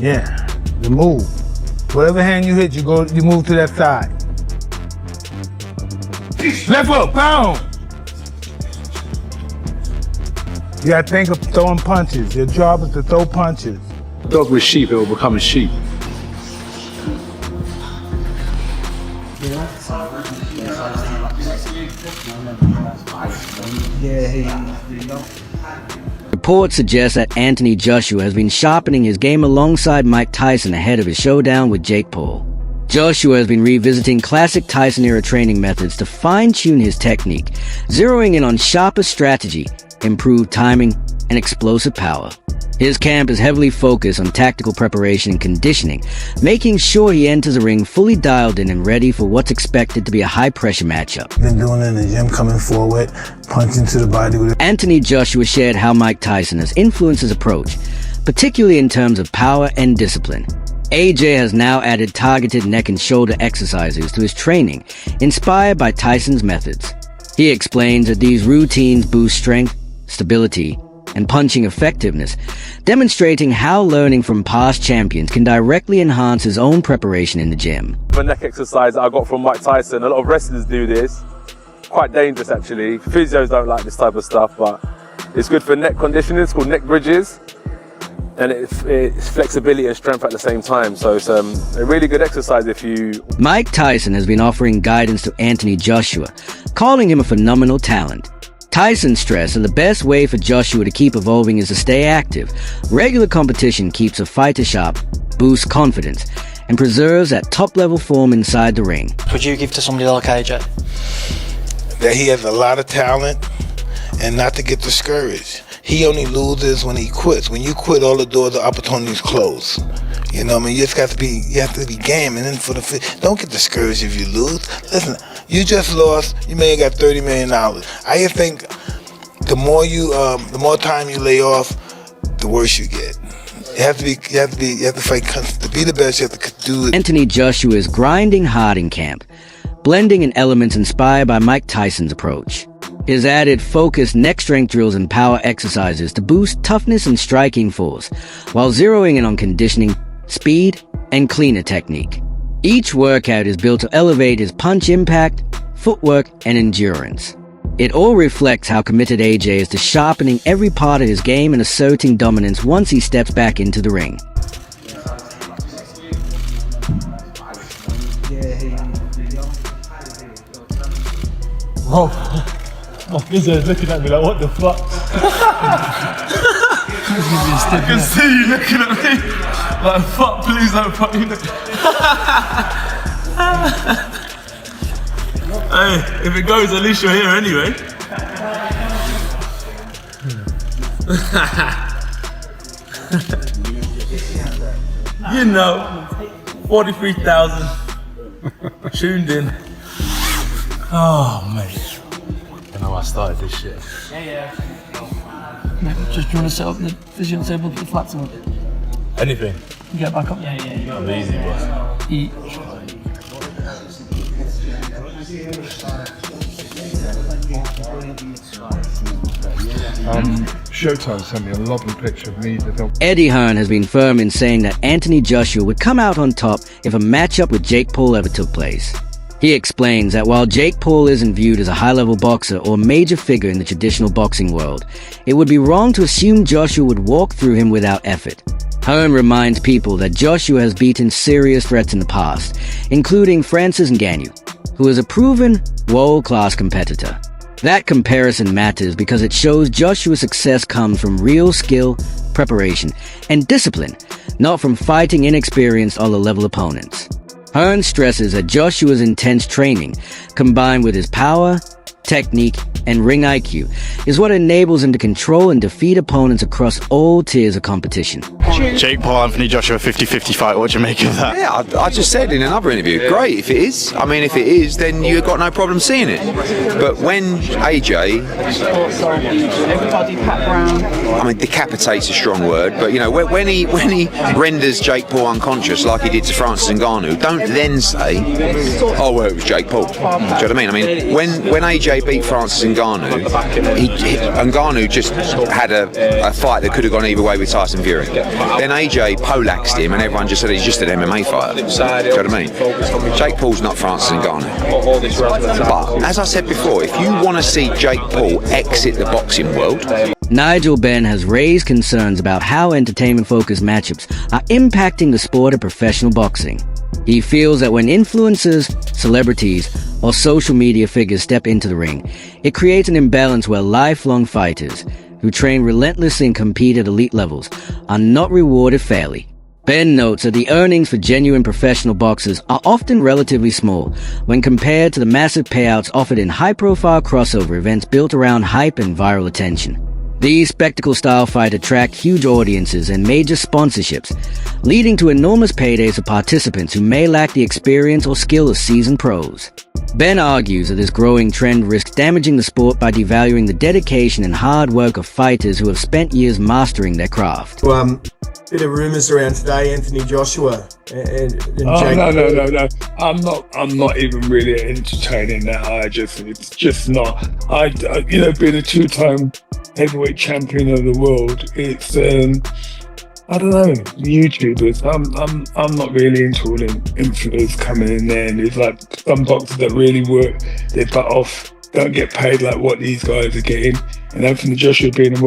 Yeah, you move. Whatever hand you hit, you move to that side. Left hook, pound! You gotta think of throwing punches. Your job is to throw punches. Dog with sheep, it will become a sheep. Reports suggest that Anthony Joshua has been sharpening his game alongside Mike Tyson ahead of his showdown with Jake Paul. Joshua has been revisiting classic Tyson-era training methods to fine-tune his technique, zeroing in on sharper strategy, improved timing, and explosive power. His camp is heavily focused on tactical preparation and conditioning, making sure he enters the ring fully dialed in and ready for what's expected to be a high-pressure matchup. Been doing it in the gym, coming forward, punching to the body with it. Anthony Joshua shared how Mike Tyson has influenced his approach, particularly in terms of power and discipline. AJ has now added targeted neck and shoulder exercises to his training, inspired by Tyson's methods. He explains that these routines boost strength, stability, and punching effectiveness, demonstrating how learning from past champions can directly enhance his own preparation in the gym. The neck exercise that I got from Mike Tyson, a lot of wrestlers do this. Quite dangerous actually. Physios don't like this type of stuff, but it's good for neck conditioning. It's called neck bridges. And it's flexibility and strength at the same time. So it's a really good exercise if you... Mike Tyson has been offering guidance to Anthony Joshua, calling him a phenomenal talent. Tyson stressed that the best way for Joshua to keep evolving is to stay active. Regular competition keeps a fighter sharp, boosts confidence, and preserves that top-level form inside the ring. Would you give to somebody like AJ? That he has a lot of talent and not to get discouraged. He only loses when he quits. When you quit, all the doors of opportunities close. You know what I mean? You have to be game. And then don't get discouraged if you lose. Listen, you just lost. You may have got $30 million. I just think the more time you lay off, the worse you get. You have to fight to be the best. You have to do it. Anthony Joshua is grinding hard in camp, blending in elements inspired by Mike Tyson's approach. He has added focused neck strength drills and power exercises to boost toughness and striking force, while zeroing in on conditioning, speed, and cleaner technique. Each workout is built to elevate his punch impact, footwork, and endurance. It all reflects how committed AJ is to sharpening every part of his game and asserting dominance once he steps back into the ring. Whoa. My physio is looking at me like, what the fuck? I can see you looking at me like, fuck, please don't fuck you. Hey, if it goes, at least you're here anyway. You know, 43,000 tuned in. Oh, mate. I know I started this shit. Just trying to set up the physio table with the flats on it. Anything. You get back up. I'm easy, boss. Eat. Showdown sent me a lovely picture of me. Eddie Hearn has been firm in saying that Anthony Joshua would come out on top if a matchup with Jake Paul ever took place. He explains that while Jake Paul isn't viewed as a high-level boxer or major figure in the traditional boxing world, it would be wrong to assume Joshua would walk through him without effort. Hearn reminds people that Joshua has beaten serious threats in the past, including Francis Ngannou, who is a proven world-class competitor. That comparison matters because it shows Joshua's success comes from real skill, preparation, and discipline, not from fighting inexperienced or low-level opponents. Hearn stresses that Joshua's intense training, combined with his power, technique, and ring IQ, is what enables him to control and defeat opponents across all tiers of competition. Jake Paul, Anthony Joshua 50-50 fight, what do you make of that? Yeah, I just said in another interview, great if it is. I mean, if it is, then you've got no problem seeing it. But when AJ, I mean, decapitate's a strong word, but you know, when he renders Jake Paul unconscious like he did to Francis Ngannou, don't then say, oh well, it was Jake Paul. Do you know what I mean? I mean, when AJ AJ beat Francis Ngannou, Ngannou just had a fight that could have gone either way with Tyson Fury. Then AJ poleaxed him, and everyone just said he's just an MMA fighter. Do you know what I mean? Jake Paul's not Francis Ngannou. But as I said before, if you want to see Jake Paul exit the boxing world, Nigel Benn has raised concerns about how entertainment-focused matchups are impacting the sport of professional boxing. He feels that when influencers, celebrities, or social media figures step into the ring, it creates an imbalance where lifelong fighters, who train relentlessly and compete at elite levels, are not rewarded fairly. Ben notes that the earnings for genuine professional boxers are often relatively small when compared to the massive payouts offered in high-profile crossover events built around hype and viral attention. These spectacle-style fights attract huge audiences and major sponsorships, leading to enormous paydays for participants who may lack the experience or skill of seasoned pros. Ben argues that this growing trend risks damaging the sport by devaluing the dedication and hard work of fighters who have spent years mastering their craft. Bit of rumours around today, Anthony Joshua and Jake. No. I'm not even really entertaining that. It's just not. Being a two-time heavyweight champion of the world, it's I don't know, YouTubers. I'm not really into all them influencers coming in there, and it's like some boxers that really work their butt off, don't get paid like what these guys are getting. And Anthony Joshua being a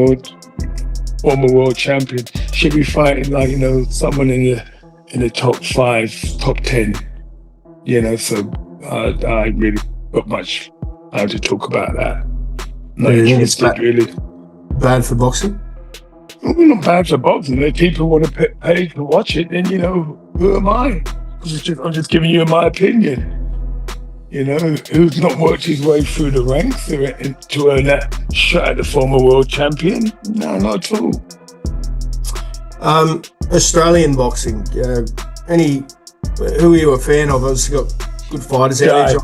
former world champion should be fighting someone in the top 5, top 10. So I really got much time to talk about that. Not interested, really. Bad for boxing? Well, not bad for boxing. If people want to pay to watch it, then who am I? I'm just giving you my opinion. Who's not worked his way through the ranks to earn that shot at the former world champion? No, not at all. Australian boxing. Who are you a fan of? Obviously got good fighters out there.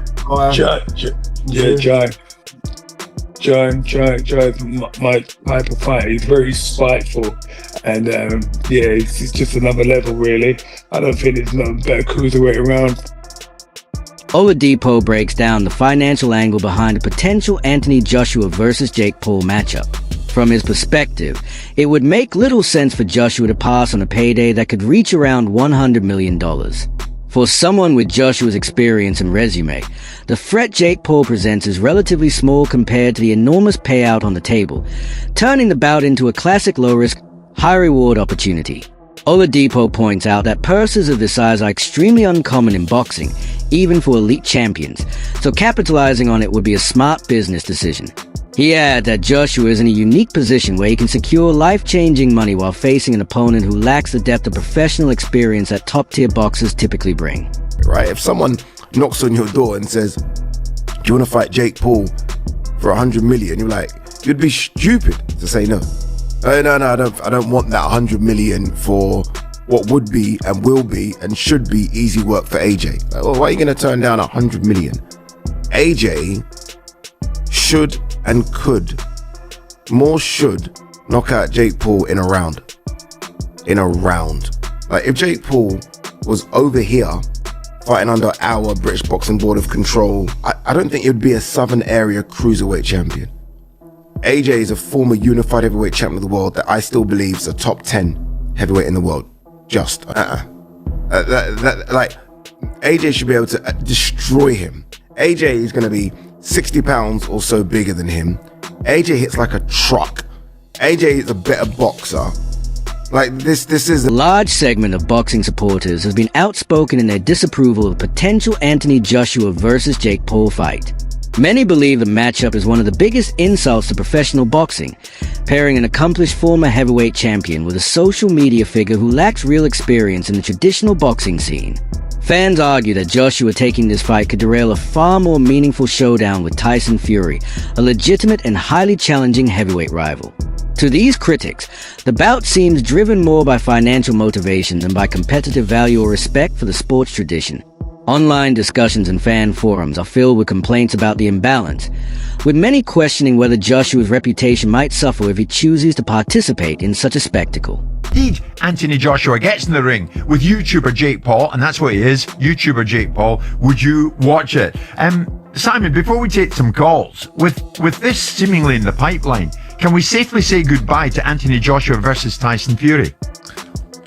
Joe's my type of fighter. He's very spiteful, and he's just another level, really. I don't think there's no better cruiserweight around. Oladipo breaks down the financial angle behind a potential Anthony Joshua versus Jake Paul matchup. From his perspective, it would make little sense for Joshua to pass on a payday that could reach around $100 million. For someone with Joshua's experience and resume, the threat Jake Paul presents is relatively small compared to the enormous payout on the table, turning the bout into a classic low-risk, high-reward opportunity. Oladipo points out that purses of this size are extremely uncommon in boxing, even for elite champions, so capitalizing on it would be a smart business decision. He adds that Joshua is in a unique position where he can secure life-changing money while facing an opponent who lacks the depth of professional experience that top-tier boxers typically bring. Right, if someone knocks on your door and says, "Do you want to fight Jake Paul for $100 million?" you're like, you'd be stupid to say no. No, I don't want that $100 million for what would be and will be and should be easy work for AJ. Like, well, why are you going to turn down $100 million? AJ should and could knock out Jake Paul in a round. Like, if Jake Paul was over here fighting under our British Boxing Board of Control, I don't think it would be a Southern Area cruiserweight champion. AJ is a former unified heavyweight champion of the world that I still believe is a top 10 heavyweight in the world. Like, AJ should be able to destroy him. AJ is going to be 60 pounds or so bigger than him. AJ hits like a truck. AJ is a better boxer. Like, this is a large segment of boxing supporters has been outspoken in their disapproval of potential Anthony Joshua versus Jake Paul fight. Many believe the matchup is one of the biggest insults to professional boxing, pairing an accomplished former heavyweight champion with a social media figure who lacks real experience in the traditional boxing scene. Fans argue that Joshua taking this fight could derail a far more meaningful showdown with Tyson Fury, a legitimate and highly challenging heavyweight rival. To these critics, the bout seems driven more by financial motivation than by competitive value or respect for the sport's tradition. Online discussions and fan forums are filled with complaints about the imbalance, with many questioning whether Joshua's reputation might suffer if he chooses to participate in such a spectacle. Indeed, Anthony Joshua gets in the ring with YouTuber Jake Paul, and that's what he is, YouTuber Jake Paul. Would you watch it? Simon, before we take some calls, with this seemingly in the pipeline, can we safely say goodbye to Anthony Joshua versus Tyson Fury?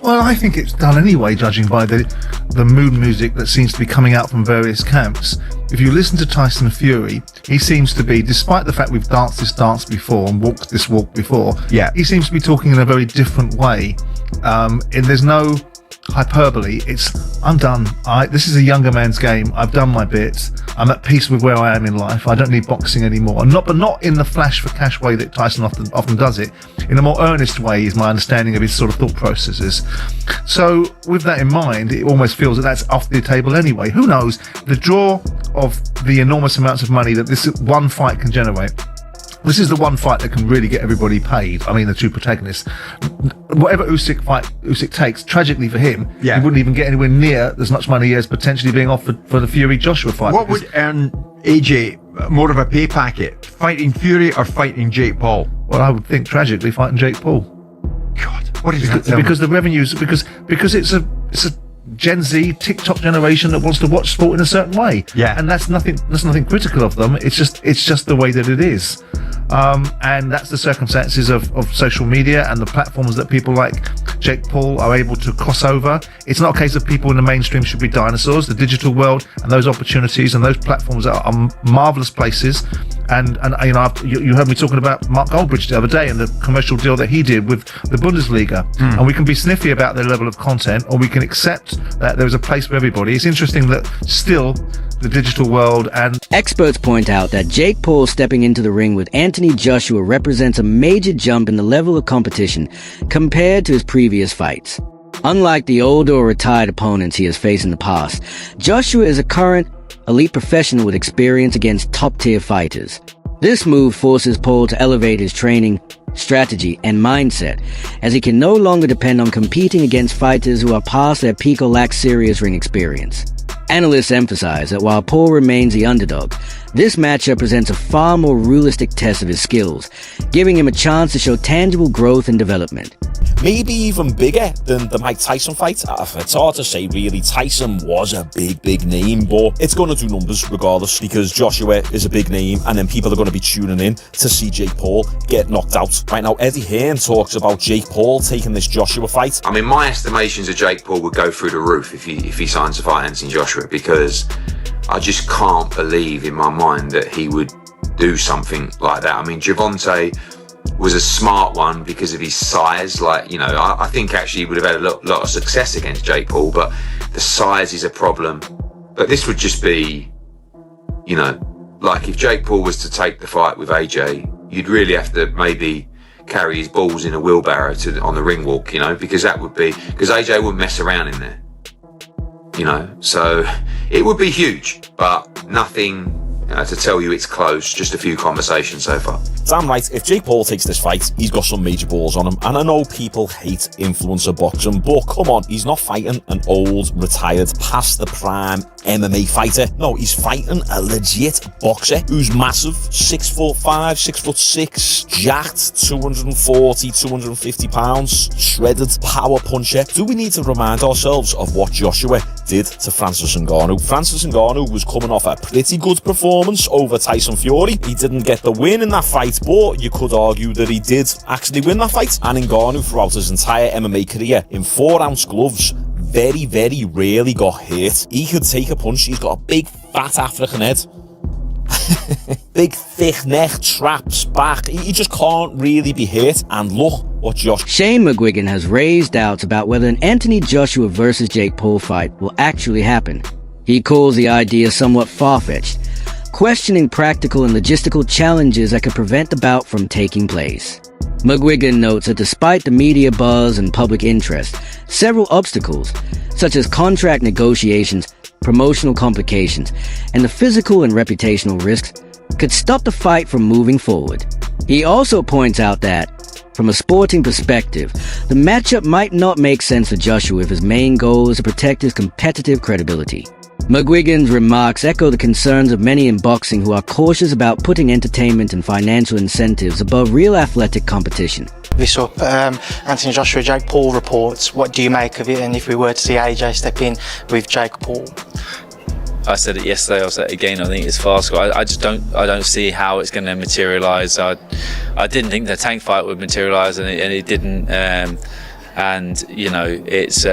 Well, I think it's done anyway, judging by the mood music that seems to be coming out from various camps. If you listen to Tyson Fury, he seems to be, despite the fact we've danced this dance before and walked this walk before, he seems to be talking in a very different way. And there's no hyperbole. It's, I'm done. This is a younger man's game. I've done my bit. I'm at peace with where I am in life. I don't need boxing anymore. But not in the flash for cash way that Tyson often does it. In a more earnest way is my understanding of his sort of thought processes. So with that in mind, it almost feels that that's off the table anyway. Who knows? The draw of the enormous amounts of money that this one fight can generate. This is the one fight that can really get everybody paid. I mean, the two protagonists. Whatever Usyk takes, tragically for him, he wouldn't even get anywhere near as much money as potentially being offered for the Fury-Joshua fight. What would earn AJ more of a pay packet? Fighting Fury or fighting Jake Paul? Well, I would think tragically fighting Jake Paul. God, what is that? Because the revenues, because it's a Gen Z TikTok generation that wants to watch sport in a certain way. Yeah. And that's nothing critical of them. It's just the way that it is. And that's the circumstances of social media and the platforms that people like Jake Paul are able to cross over. It's not a case of people in the mainstream should be dinosaurs. The digital world and those opportunities and those platforms are marvelous places. And you know, you heard me talking about Mark Goldbridge the other day and the commercial deal that he did with the Bundesliga. And we can be sniffy about their level of content, or we can accept that there's a place for everybody. It's interesting that still the digital world and... Experts point out that Jake Paul stepping into the ring with Anthony Joshua represents a major jump in the level of competition compared to his previous fights. Unlike the older or retired opponents he has faced in the past, Joshua is a current elite professional with experience against top-tier fighters. This move forces Paul to elevate his training, strategy, and mindset, as he can no longer depend on competing against fighters who are past their peak or lack serious ring experience. Analysts emphasize that while Paul remains the underdog, this matchup presents a far more realistic test of his skills, giving him a chance to show tangible growth and development. Maybe even bigger than the Mike Tyson fight. It's hard to say really. Tyson was a big name, but it's going to do numbers regardless, because Joshua is a big name, and then people are going to be tuning in to see Jake Paul get knocked out. Right now, Eddie Hearn talks about Jake Paul taking this Joshua fight. I mean, my estimations of Jake Paul would go through the roof if he signs to fight Anthony Joshua, because I just can't believe in my mind that he would do something like that. I mean, Gervonta was a smart one because of his size. Like, you know, I think actually he would have had a lot of success against Jake Paul, but the size is a problem. But this would just be, you know, like if Jake Paul was to take the fight with AJ, you'd really have to maybe carry his balls in a wheelbarrow on the ring walk, you know, because AJ wouldn't mess around in there, you know. So it would be huge, but nothing to tell you it's close. Just a few conversations so far. Damn right, if Jake Paul takes this fight, he's got some major balls on him. And I know people hate influencer boxing, but come on, he's not fighting an old, retired, past the prime MMA fighter. No, he's fighting a legit boxer who's massive, 6'5", 6'6", jacked, 240, 250 pounds, shredded, power puncher. Do we need to remind ourselves of what Joshua did to Francis Ngannou? Francis Ngannou was coming off a pretty good performance over Tyson Fury. He didn't get the win in that fight, but you could argue that he did actually win that fight. And Ngannou, throughout his entire MMA career, in 4-ounce gloves, very rarely got hit. He could take a punch. He's got a big fat African head. Big thick neck, traps, back. He just can't really be hit. And look what Shane McGuigan has raised doubts about whether an Anthony Joshua versus Jake Paul fight will actually happen. He calls the idea somewhat far-fetched, questioning practical and logistical challenges that could prevent the bout from taking place. McGuigan notes that despite the media buzz and public interest, several obstacles, such as contract negotiations, promotional complications, and the physical and reputational risks, could stop the fight from moving forward. He also points out that, from a sporting perspective, the matchup might not make sense for Joshua if his main goal is to protect his competitive credibility. McGuigan's remarks echo the concerns of many in boxing who are cautious about putting entertainment and financial incentives above real athletic competition. We saw Anthony Joshua, Jake Paul reports. What do you make of it? And if we were to see AJ step in with Jake Paul? I said it yesterday, I'll say it again, I think it's farcical. I just don't see how it's going to materialise. I didn't think the tank fight would materialise, and it didn't. And you know, it's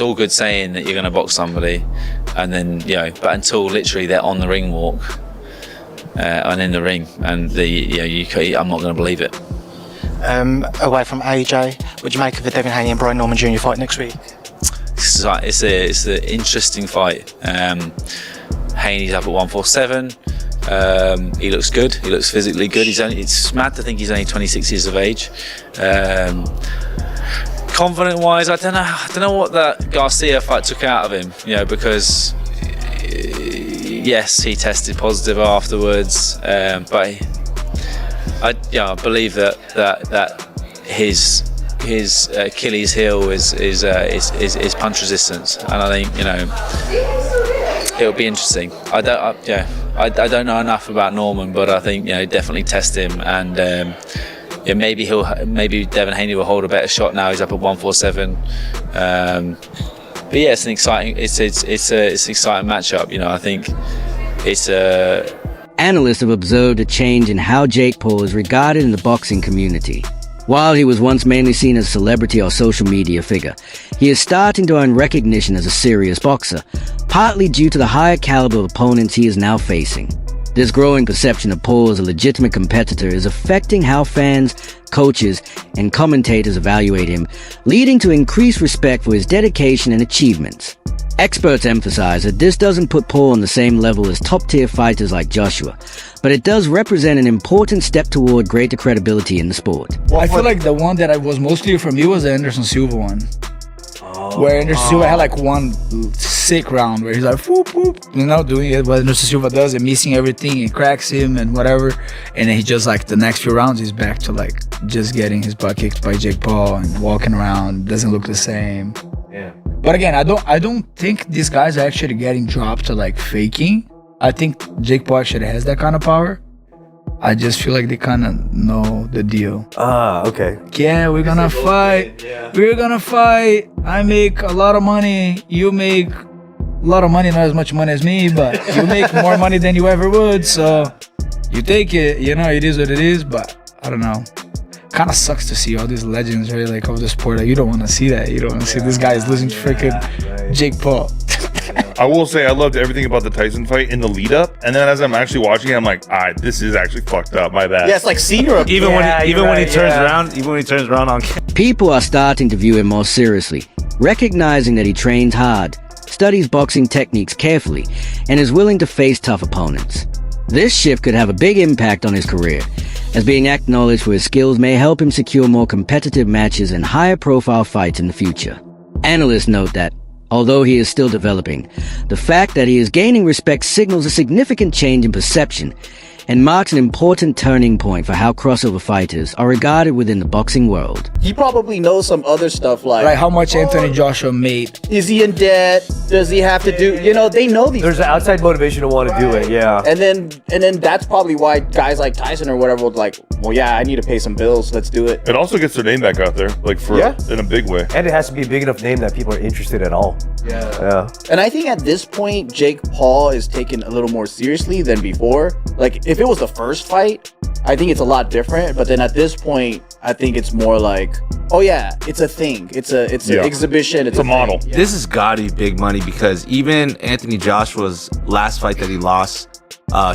all good saying that you're going to box somebody, and then, you know, but until literally they're on the ring walk and in the ring, and I'm not going to believe it. Away from AJ, would you make of the Devin Haney and Brian Norman Jr. fight next week? It's an interesting fight. Haney's up at 147. He looks good. He looks physically good. It's mad to think he's only 26 years of age. Confident-wise, I don't know what that Garcia fight took out of him. You know, because yes, he tested positive afterwards, but I believe that his Achilles heel is punch resistance, and I think, you know, it'll be interesting. I don't know enough about Norman, but I think, you know, definitely test him, and maybe Devin Haney will hold a better shot now. He's up at 147. But yeah, it's an exciting matchup. You know, I think it's a. Analysts have observed a change in how Jake Paul is regarded in the boxing community. While he was once mainly seen as a celebrity or social media figure, he is starting to earn recognition as a serious boxer, partly due to the higher caliber of opponents he is now facing. This growing perception of Paul as a legitimate competitor is affecting how fans, coaches, and commentators evaluate him, leading to increased respect for his dedication and achievements. Experts emphasize that this doesn't put Paul on the same level as top-tier fighters like Joshua, but it does represent an important step toward greater credibility in the sport. I feel like the one that I was most clear from you was the Anderson Silva one. Where Anderson Silva had like one sick round where he's like, whoop, whoop, you know, doing it what Anderson Silva does and missing everything and cracks him and whatever. And then he just, like, the next few rounds, he's back to, like, just getting his butt kicked by Jake Paul and walking around, doesn't look the same. Yeah. But again, I don't think these guys are actually getting dropped to, like, faking. I think Jake Paul actually has that kind of power. I just feel like they kind of know the deal. Okay. Yeah, we're gonna fight. We're gonna fight. I make a lot of money. You make a lot of money, not as much money as me, but you make more money than you ever would. So you take it. You know, it is what it is. But I don't know. Kind of sucks to see all these legends, right? Like, of the sport. Like, you don't want to see that. You don't want to see this guy is losing to freaking Jake Paul. I will say I loved everything about the Tyson fight in the lead up, and then as I'm actually watching it, I'm like, this is actually fucked up. My bad. Yeah, it's like senior. Even when he turns around on. People are starting to view him more seriously, recognizing that he trains hard, studies boxing techniques carefully, and is willing to face tough opponents. This shift could have a big impact on his career, as being acknowledged for his skills may help him secure more competitive matches and higher profile fights in the future. Analysts note that, although he is still developing, the fact that he is gaining respect signals a significant change in perception and marks an important turning point for how crossover fighters are regarded within the boxing world. He probably knows some other stuff like... Right, how much Anthony Joshua made. Is he in debt? Does he have to do... You know, they know these... There's an outside motivation to want to do it, yeah. And then that's probably why guys like Tyson or whatever would like, well, yeah, I need to pay some bills. Let's do it. It also gets their name back out there, like in a big way. And it has to be a big enough name that people are interested at all. Yeah. And I think at this point, Jake Paul is taken a little more seriously than before. Like, if it was the first fight, I think it's a lot different. But then at this point, I think it's more like, oh yeah, it's a thing. It's an exhibition. It's a model. Yeah. This has got to be big money because even Anthony Joshua's last fight that he lost,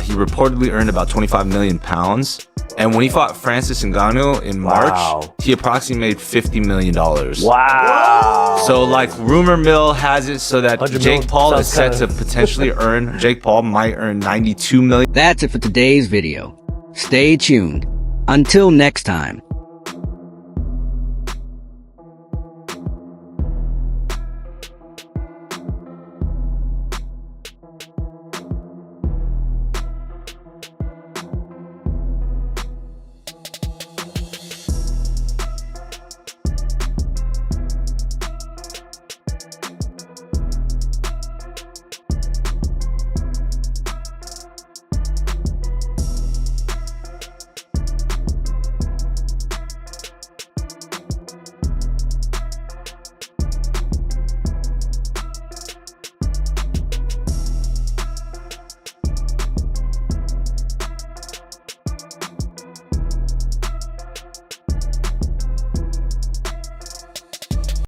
he reportedly earned about 25 million pounds. And when he fought Francis Ngannou in March, he approximately made $50 million. Wow. So, like, rumor mill has it so that Jake Paul is set to potentially earn, Jake Paul might earn $92 million. That's it for today's video. Stay tuned. Until next time,